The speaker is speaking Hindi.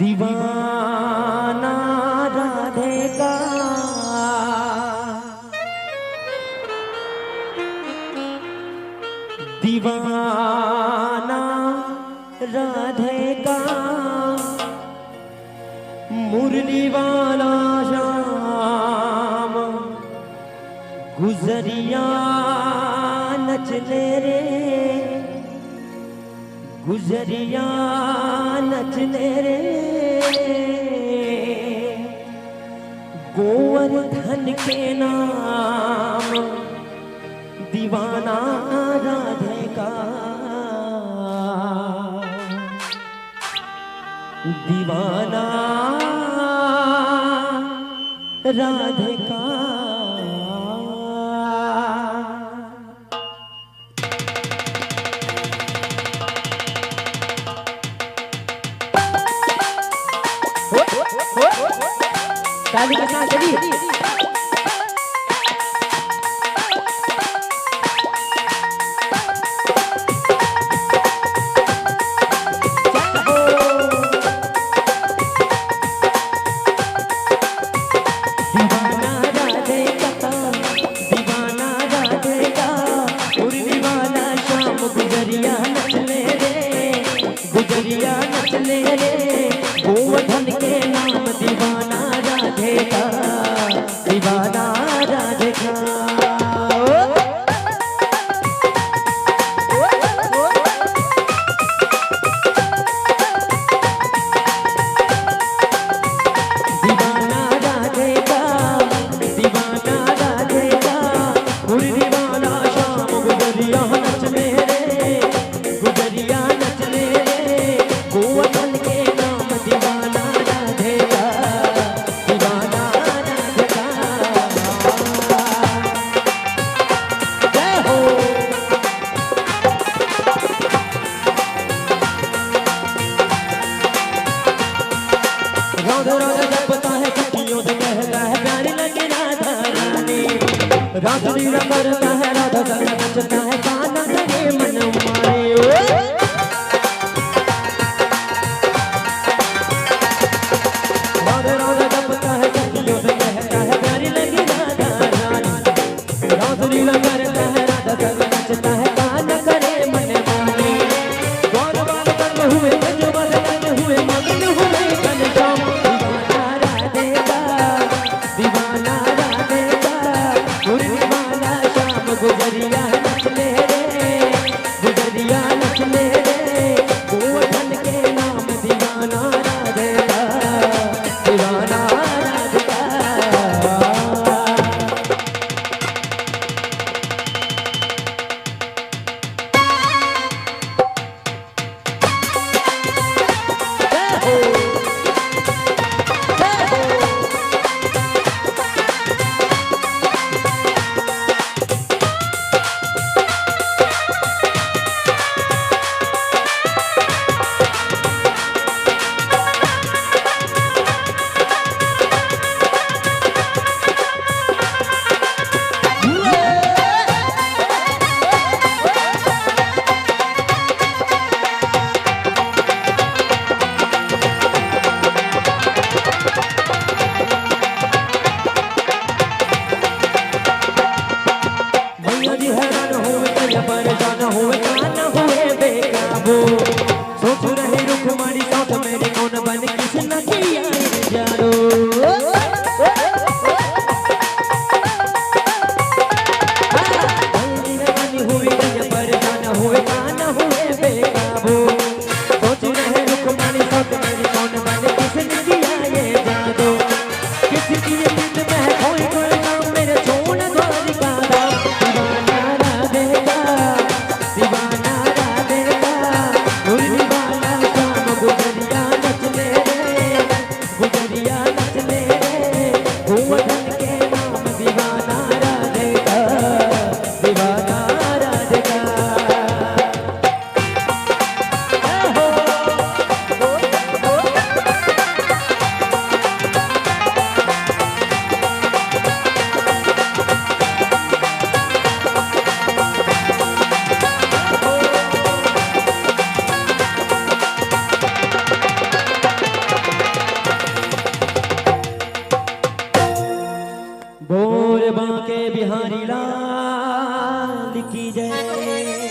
दीवाना राधे का दीवाना राधे का मुरली वाला शाम गुजरिया नचले रे गुजरिया नचले रे गोवर्धन के नाम दीवाना राधे का दीवाना राधे का ताली के साथ चलिए गुजरिया नचले रे गोवर्धन के नाम दीवाना राधे का दीवाना राधे का दीवाना राधे का दीवाना राधे का मुरली वाला शाम गुजरिया नचले रे गुजरिया नचले गोवर्धन के नाम दीवाना राधे का दीवाना राधे का जय हो राधा राधा जपता है सखियों से कहता है प्यारी लगे राधा रानी राधा लीला करता है राधा संग नचता है गाना करे मन मारे लीला करता है राधा संग नचता है गाना करे मन माने गौर बाल कर हुए जजबाल कर हुए मगन हुए घनश्याम दीवाना राधे का दीवाना राधे का मुरली वाला शाम गुजरिया नचले रे गुजरिया नचले रे गोवर्धन के नाम दीवाना राधे का दीवाना राधे का परेशान हुए काना हुए बेकाबू सोच रहे रुखमारी साथ मेरे कौन बन किसना किया जानो हुई परेशान हुए काना हुए बेकाबू सोच रहे रुखमारी साथ मेरे कौन बन किसने किया ये जादू किसी की दिल में कोई कोई नाम मेरे छोड़ द्वारिका दीवाना राधे का दीवाना राधे का मुरली वाला शाम गुजरिया बोल बांके बिहारी लाल की जय।